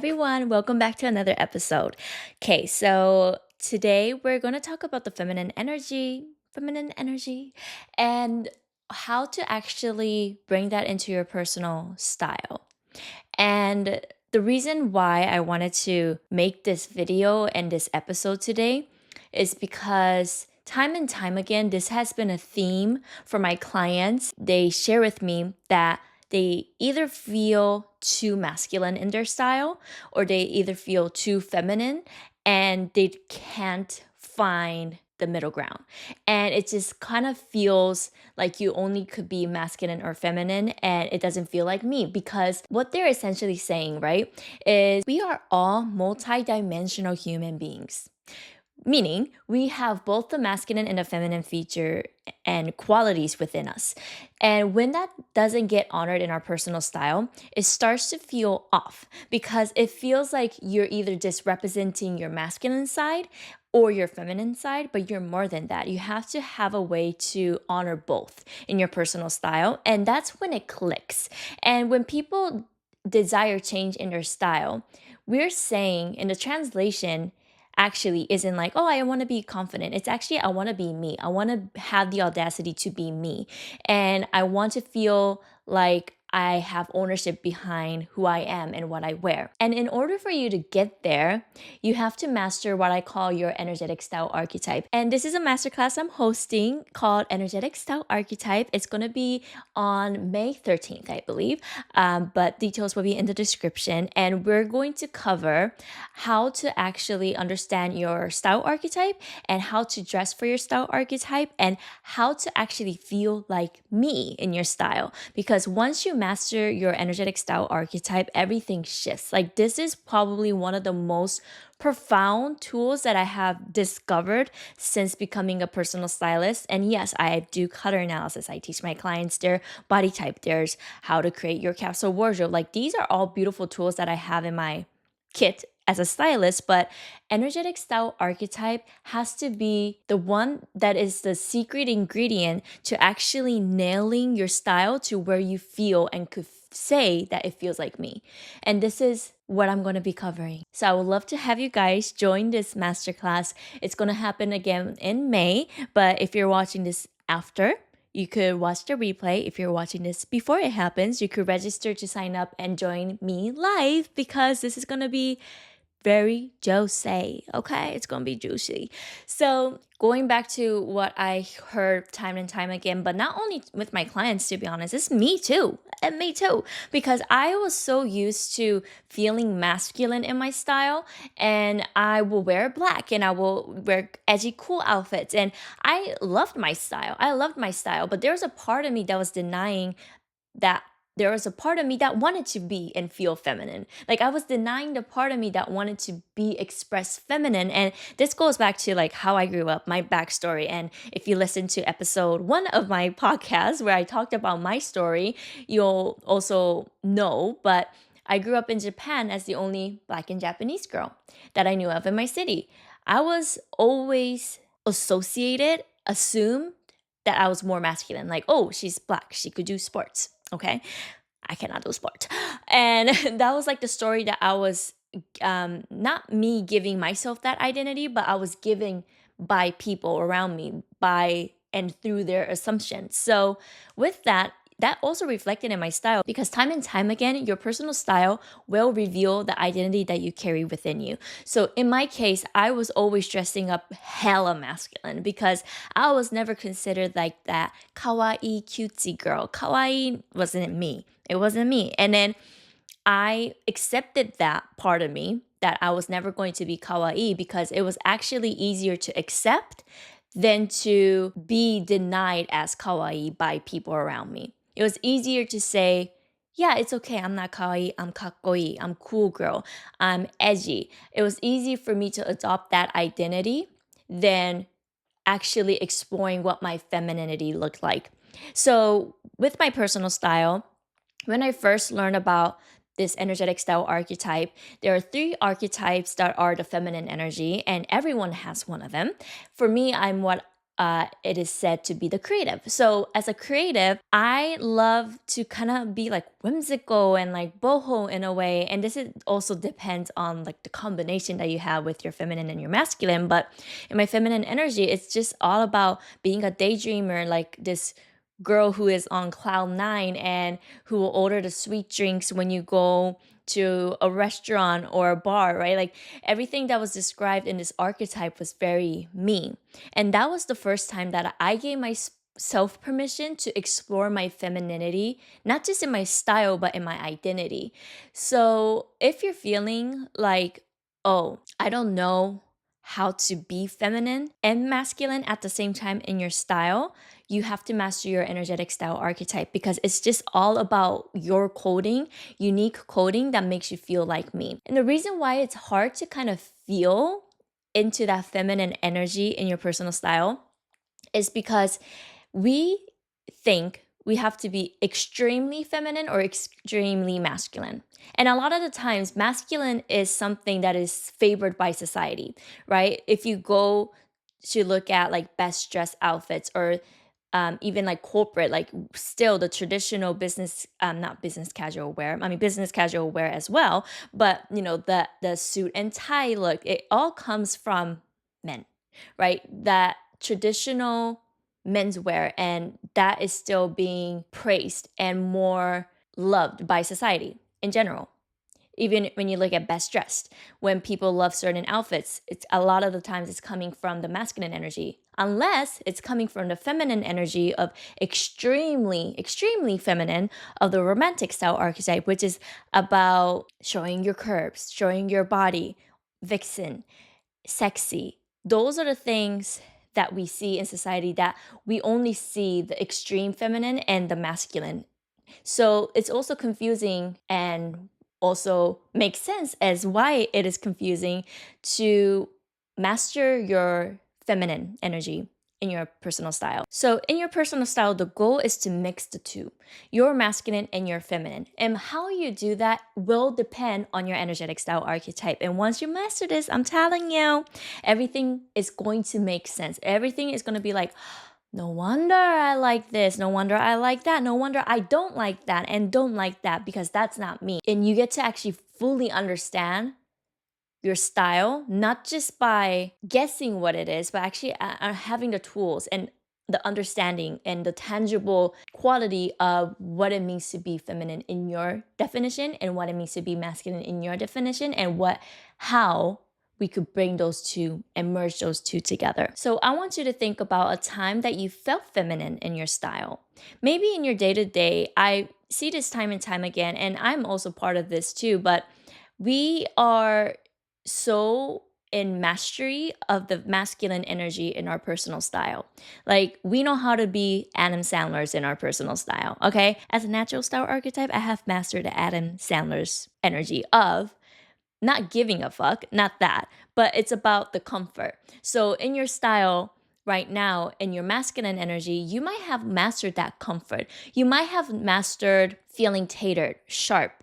everyone. Welcome back to another episode. Okay, so today we're going to talk about the feminine energy, and how to actually bring that into your personal style. And the reason why I wanted to make this video and this episode today is because time and time again, this has been a theme for my clients. They share with me that they either feel too masculine in their style or they either feel too feminine and they can't find the middle ground. And it just kind of feels like you only could be masculine or feminine, and it doesn't feel like me, because what they're essentially saying, right, is we are all multi-dimensional human beings. Meaning, we have both the masculine and the feminine feature and qualities within us. And when that doesn't get honored in our personal style, it starts to feel off because it feels like you're either just representing your masculine side or your feminine side, but you're more than that. You have to have a way to honor both in your personal style. And that's when it clicks. And when people desire change in their style, we're saying in the translation, actually isn't like, oh, I want to be confident. It's actually, I want to be me. I want to have the audacity to be me. And I want to feel like I have ownership behind who I am and what I wear. And in order for you to get there, you have to master what I call your energetic style archetype. And this is a masterclass I'm hosting called Energetic Style Archetype. It's going to be on May 13th, I believe. But details will be in the description. And we're going to cover how to actually understand your style archetype and how to dress for your style archetype and how to actually feel like me in your style. Because once you master your energetic style archetype, everything shifts. Like, this is probably one of the most profound tools that I have discovered since becoming a personal stylist. And yes, I do color analysis. I teach my clients their body type. There's how to create your capsule wardrobe. Like, these are all beautiful tools that I have in my kit as a stylist, but energetic style archetype has to be the one that is the secret ingredient to actually nailing your style to where you feel and could say that it feels like me. And this is what I'm going to be covering. So I would love to have you guys join this masterclass. It's going to happen again in May, but if you're watching this after, you could watch the replay. If you're watching this before it happens, you could register to sign up and join me live, because this is going to be very juicy, okay? It's gonna be juicy. So going back to what I heard time and time again, but not only with my clients, to be honest, it's me too, and me too, because I was so used to feeling masculine in my style, and I will wear black and I will wear edgy, cool outfits, and I loved my style. But there was a part of me that was denying that. There was a part of me that wanted to be and feel feminine. Like, I was denying the part of me that wanted to be expressed feminine. And this goes back to like how I grew up, my backstory. And if you listen to episode 1 of my podcast where I talked about my story, you'll also know, but I grew up in Japan as the only Black and Japanese girl that I knew of in my city. I was always assumed that I was more masculine. Like, oh, she's Black, she could do sports. Okay, I cannot do sports. And that was like the story that I was, not me giving myself that identity, but I was giving by people around me, by and through their assumptions. So with that, that also reflected in my style, because time and time again, your personal style will reveal the identity that you carry within you. So in my case, I was always dressing up hella masculine because I was never considered like that kawaii cutesy girl. Kawaii wasn't me. It wasn't me. And then I accepted that part of me, that I was never going to be kawaii, because it was actually easier to accept than to be denied as kawaii by people around me. It was easier to say, yeah, it's okay, I'm not kawaii, I'm kakkoi, I'm cool girl, I'm edgy. It was easy for me to adopt that identity than actually exploring what my femininity looked like. So with my personal style, when I first learned about this energetic style archetype, there are 3 archetypes that are the feminine energy, and everyone has one of them. For me, I'm what it is said to be the creative. So as a creative, I love to kind of be like whimsical and like boho in a way. And also depends on like the combination that you have with your feminine and your masculine. But in my feminine energy, it's just all about being a daydreamer, like this girl who is on cloud nine and who will order the sweet drinks when you go to a restaurant or a bar, right? Like everything that was described in this archetype was very me. And that was the first time that I gave myself permission to explore my femininity, not just in my style, but in my identity. So if you're feeling like, oh, I don't know how to be feminine and masculine at the same time in your style, you have to master your energetic style archetype because it's just all about your coding, unique coding that makes you feel like me. And the reason why it's hard to kind of feel into that feminine energy in your personal style is because we think we have to be extremely feminine or extremely masculine. And a lot of the times, masculine is something that is favored by society, right? If you go to look at like best dressed outfits or even like corporate, like still the traditional business, not business casual wear, I mean, business casual wear as well. But, you know, the suit and tie look, it all comes from men, right? That traditional menswear, and that is still being praised and more loved by society in general. Even when you look at best dressed, when people love certain outfits, it's a lot of the times it's coming from the masculine energy, unless it's coming from the feminine energy of extremely feminine of the romantic style archetype, which is about showing your curves, showing your body, vixen, sexy. Those are the things that we see in society that we only see the extreme feminine and the masculine. So it's also confusing and also makes sense as why it is confusing to master your feminine energy in your personal style. So in your personal style, the goal is to mix the two, your masculine and your feminine. And how you do that will depend on your energetic style archetype. And once you master this, I'm telling you, everything is going to make sense. Everything is going to be like, no wonder I like this. No wonder I like that. No wonder I don't like that and don't like that because that's not me. And you get to actually fully understand your style, not just by guessing what it is, but actually having the tools and the understanding and the tangible quality of what it means to be feminine in your definition and what it means to be masculine in your definition and how we could bring those two and merge those two together. So I want you to think about a time that you felt feminine in your style. Maybe in your day-to-day, I see this time and time again, and I'm also part of this too, but we are so in mastery of the masculine energy in our personal style. Like we know how to be Adam Sandler's in our personal style, okay? As a natural style archetype, I have mastered the Adam Sandler's energy of not giving a fuck, not that, but it's about the comfort. So in your style right now, in your masculine energy, you might have mastered that comfort. You might have mastered feeling tailored, sharp,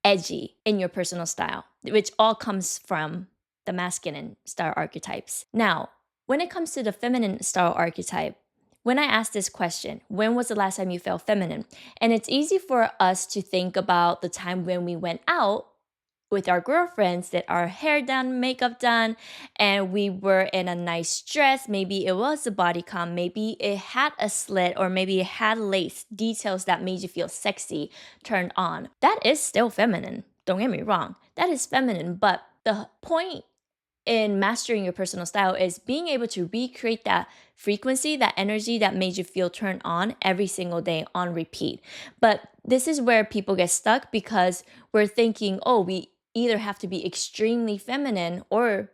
edgy in your personal style, which all comes from the masculine style archetypes. Now, when it comes to the feminine style archetype, when I ask this question, when was the last time you felt feminine? And it's easy for us to think about the time when we went out with our girlfriends, that our hair done, makeup done, and we were in a nice dress. Maybe it was a bodycon, maybe it had a slit, or maybe it had lace details that made you feel sexy, turned on. That is still feminine. Don't get me wrong. That is feminine, but the point in mastering your personal style is being able to recreate that frequency, that energy that made you feel turned on every single day on repeat. But this is where people get stuck because we're thinking, oh, we either have to be extremely feminine or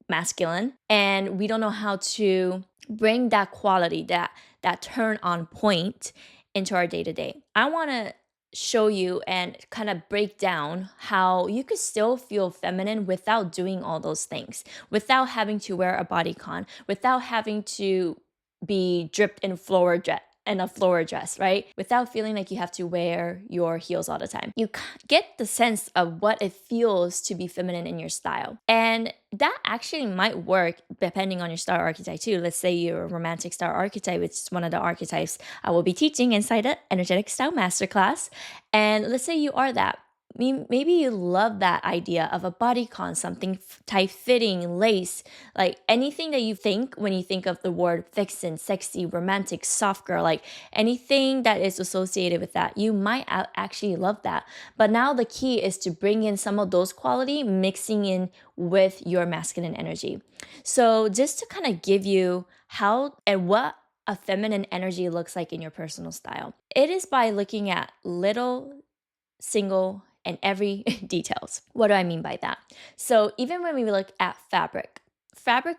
masculine, and we don't know how to bring that quality, that turn on point into our day-to-day. I want to show you and kind of break down how you could still feel feminine without doing all those things, without having to wear a bodycon, without having to be dripped in floral jet and a floral dress, right? Without feeling like you have to wear your heels all the time. You get the sense of what it feels to be feminine in your style. And that actually might work depending on your star archetype too. Let's say you're a romantic star archetype, which is one of the archetypes I will be teaching inside the Energetic Style Masterclass. And let's say you are that. Maybe you love that idea of a bodycon, something tight-fitting, lace, like anything that you think when you think of the word vixen, sexy, romantic, soft girl, like anything that is associated with that. You might actually love that. But now the key is to bring in some of those quality mixing in with your masculine energy. So just to kind of give you how and what a feminine energy looks like in your personal style. It is by looking at little, single, and every details. What do I mean by that? So even when we look at fabric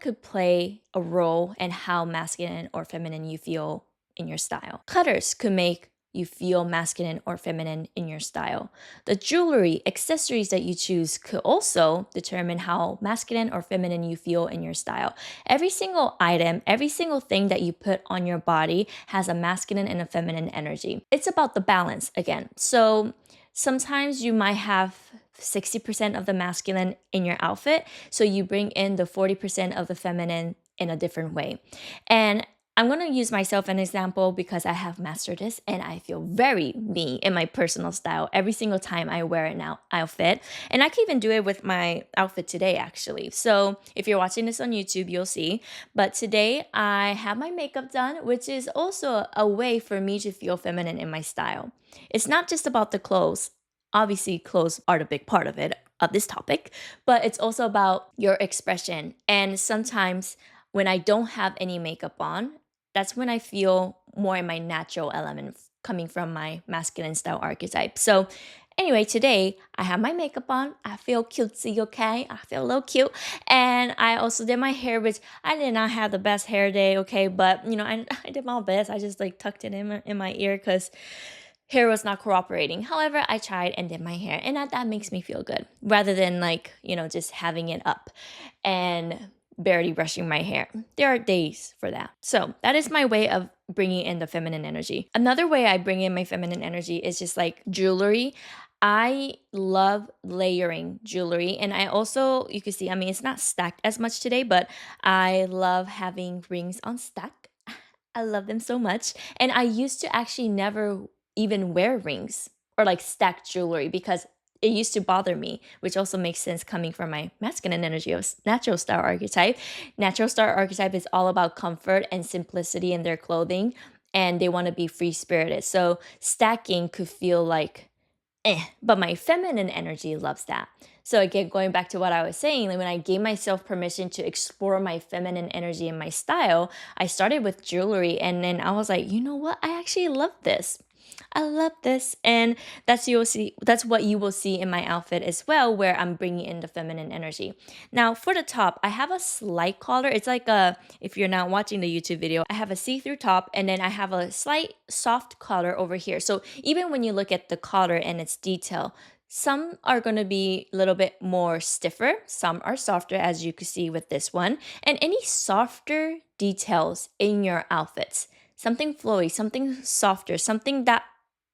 could play a role in how masculine or feminine you feel in your style. Colors could make you feel masculine or feminine in your style. The jewelry, accessories that you choose could also determine how masculine or feminine you feel in your style. Every single item, every single thing that you put on your body has a masculine and a feminine energy. It's about the balance again. So sometimes you might have 60% of the masculine in your outfit, so you bring in the 40% of the feminine in a different way. And I'm going to use myself an example because I have mastered this and I feel very me in my personal style every single time I wear an outfit. And I can even do it with my outfit today, actually. So if you're watching this on YouTube, you'll see. But today I have my makeup done, which is also a way for me to feel feminine in my style. It's not just about the clothes. Obviously, clothes are the big part of it, of this topic, but it's also about your expression. And sometimes when I don't have any makeup on, that's when I feel more in my natural element coming from my masculine style archetype. So anyway, today I have my makeup on. I feel cutesy, okay? I feel a little cute. And I also did my hair, which I did not have the best hair day, okay? But, I did my best. I just tucked it in my ear because hair was not cooperating. However, I tried and did my hair, and that makes me feel good rather than just having it up and barely brushing my hair. There are days for that. So that is my way of bringing in the feminine energy. Another way I bring in my feminine energy is just like jewelry. I love layering jewelry, and I also, you can see, it's not stacked as much today, but I love having rings on stack. I love them so much. And I used to actually never even wear rings or stacked jewelry because it used to bother me, which also makes sense coming from my masculine energy of natural star archetype. Natural star archetype is all about comfort and simplicity in their clothing, and they want to be free spirited. So stacking could feel like but my feminine energy loves that. So again, going back to what I was saying, when I gave myself permission to explore my feminine energy and my style, I started with jewelry, and then I was like, you know what? I actually love this. I love this. And that's what you will see in my outfit as well, where I'm bringing in the feminine energy. Now for the top, I have a slight collar. It's if you're not watching the YouTube video, I have a see-through top, and then I have a slight soft collar over here. So even when you look at the collar and its detail, some are going to be a little bit more stiffer. Some are softer, as you can see with this one. And any softer details in your outfits, something flowy, something softer, something that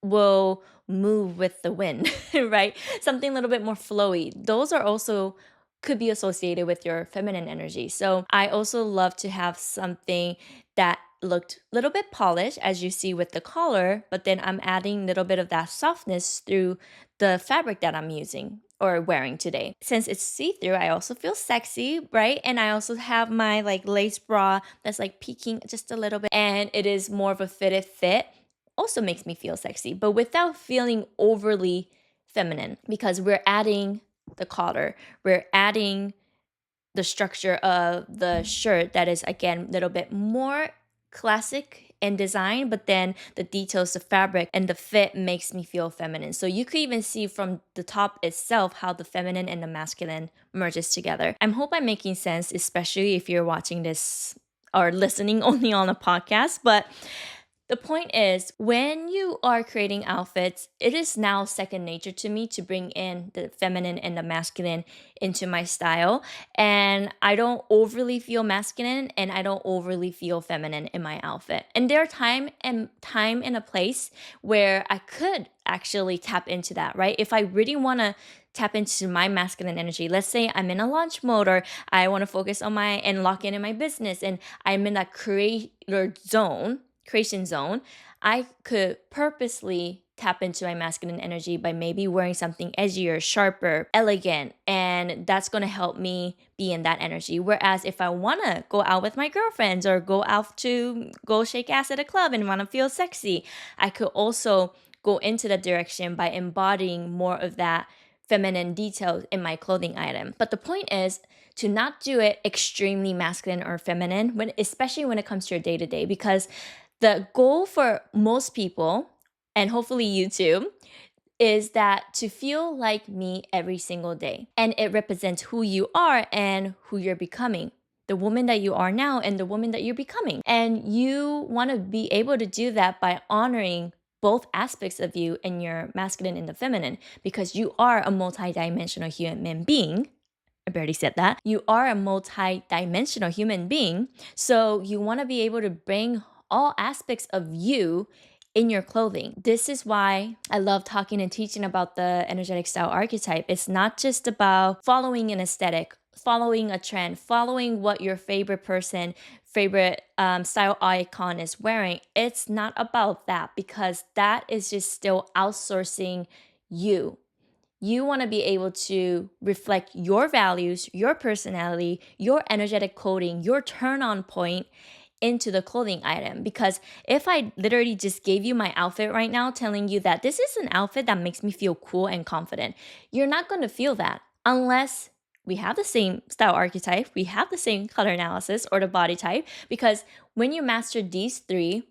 will move with the wind, right? Something a little bit more flowy. Those are also could be associated with your feminine energy. So I also love to have something that looked a little bit polished, as you see with the collar, but then I'm adding a little bit of that softness through the fabric that I'm using or wearing today. Since it's see-through, I also feel sexy, right? And I also have my lace bra that's peeking just a little bit, and it is more of a fitted fit. Also makes me feel sexy, but without feeling overly feminine, because we're adding the collar, we're adding the structure of the shirt that is again a little bit more classic in design, but then the details, the fabric, and the fit makes me feel feminine. So you could even see from the top itself how the feminine and the masculine merges together. I hope I'm making sense, especially if you're watching this or listening only on a podcast. But The point is, when you are creating outfits, it is now second nature to me to bring in the feminine and the masculine into my style. And I don't overly feel masculine and I don't overly feel feminine in my outfit. And there are time and a place where I could actually tap into that, right? If I really want to tap into my masculine energy. Let's say I'm in a launch mode, or I want to focus on my and lock in my business, and I'm in that creation zone. I could purposely tap into my masculine energy by maybe wearing something edgier, sharper, elegant, and that's going to help me be in that energy. Whereas if I want to go out with my girlfriends or go out to go shake ass at a club and want to feel sexy, I could also go into that direction by embodying more of that feminine details in my clothing item. But the point is to not do it extremely masculine or feminine, especially when it comes to your day-to-day, because the goal for most people, and hopefully you too, is that to feel like me every single day. And it represents who you are and who you're becoming. The woman that you are now and the woman that you're becoming. And you want to be able to do that by honoring both aspects of you and your masculine and the feminine, because you are a multi-dimensional human being. I barely said that. You are a multi-dimensional human being. So you want to be able to bring all aspects of you in your clothing. This is why I love talking and teaching about the energetic style archetype. It's not just about following an aesthetic, following a trend, following what your favorite style icon is wearing. It's not about that, because that is just still outsourcing you. You want to be able to reflect your values, your personality, your energetic coding, your turn on point into the clothing item. Because if I literally just gave you my outfit right now, telling you that this is an outfit that makes me feel cool and confident, you're not going to feel that unless we have the same style archetype, we have the same color analysis or the body type. Because when you master these three,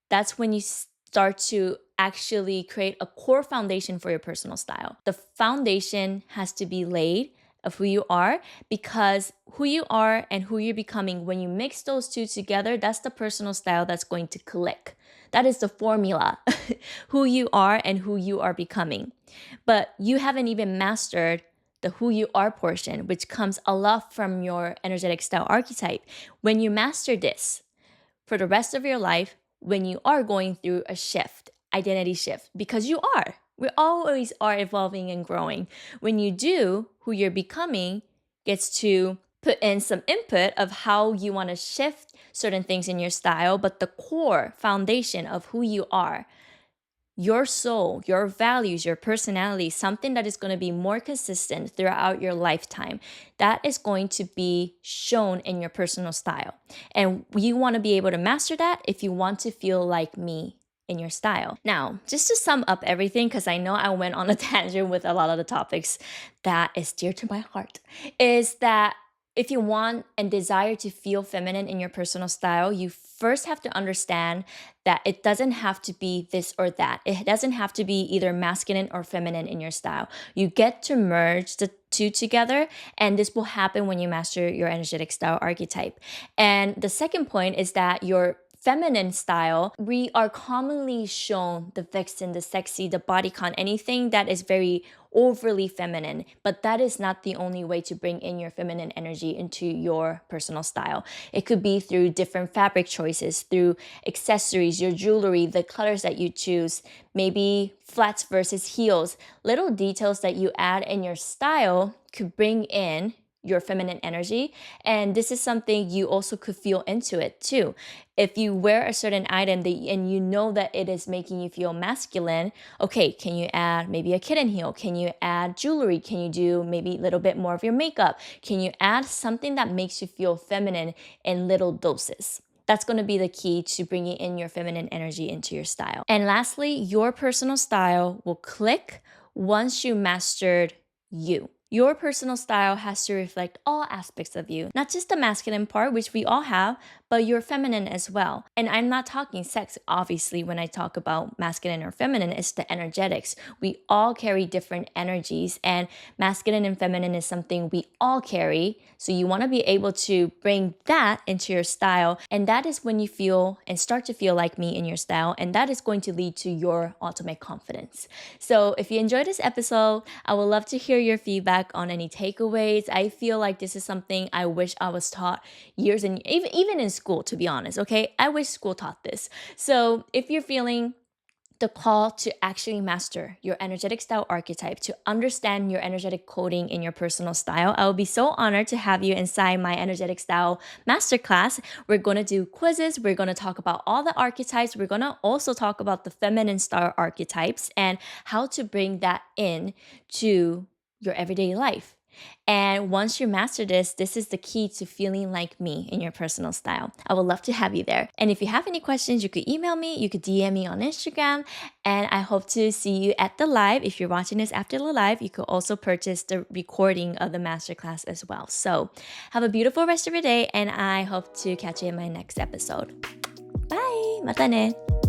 that's when you start to actually create a core foundation for your personal style. The foundation has to be laid of who you are, because who you are and who you're becoming, when you mix those two together, that's the personal style that's going to click. That is the formula, who you are and who you are becoming. But you haven't even mastered the who you are portion, which comes a lot from your energetic style archetype. When you master this for the rest of your life, when you are going through a shift, identity shift, because we always are evolving and growing. When you do, who you're becoming gets to put in some input of how you want to shift certain things in your style, but the core foundation of who you are, your soul, your values, your personality, something that is going to be more consistent throughout your lifetime, that is going to be shown in your personal style. And you want to be able to master that if you want to feel like me in your style. Now, just to sum up everything, because I know I went on a tangent with a lot of the topics that is dear to my heart, is that if you want and desire to feel feminine in your personal style, you first have to understand that it doesn't have to be this or that. It doesn't have to be either masculine or feminine in your style. You get to merge the two together, and this will happen when you master your energetic style archetype. And the second point is that your feminine style, we are commonly shown the vixen, the sexy, the bodycon, anything that is very overly feminine. But that is not the only way to bring in your feminine energy into your personal style. It could be through different fabric choices, through accessories, your jewelry, the colors that you choose, maybe flats versus heels. Little details that you add in your style could bring in your feminine energy. And this is something you also could feel into it too. If you wear a certain item and you know that it is making you feel masculine, okay, can you add maybe a kitten heel? Can you add jewelry? Can you do maybe a little bit more of your makeup? Can you add something that makes you feel feminine in little doses? That's going to be the key to bringing in your feminine energy into your style. And lastly, your personal style will click once you mastered you. Your personal style has to reflect all aspects of you, not just the masculine part, which we all have, but your feminine as well. And I'm not talking sex, obviously, when I talk about masculine or feminine, it's the energetics. We all carry different energies, and masculine and feminine is something we all carry. So you want to be able to bring that into your style, and that is when you feel and start to feel like me in your style, and that is going to lead to your ultimate confidence. So if you enjoyed this episode, I would love to hear your feedback on any takeaways. I feel like this is something I wish I was taught years and even in school, to be honest, okay? I wish school taught this. So if you're feeling the call to actually master your energetic style archetype, to understand your energetic coding in your personal style, I will be so honored to have you inside my energetic style masterclass. We're going to do quizzes. We're going to talk about all the archetypes. We're going to also talk about the feminine style archetypes and how to bring that in to your everyday life. And once you master this, this is the key to feeling like me in your personal style. I would love to have you there. And if you have any questions, you could email me, you could DM me on Instagram, and I hope to see you at the live. If you're watching this after the live, you could also purchase the recording of the masterclass as well. So have a beautiful rest of your day, and I hope to catch you in my next episode. Bye! Mata ne!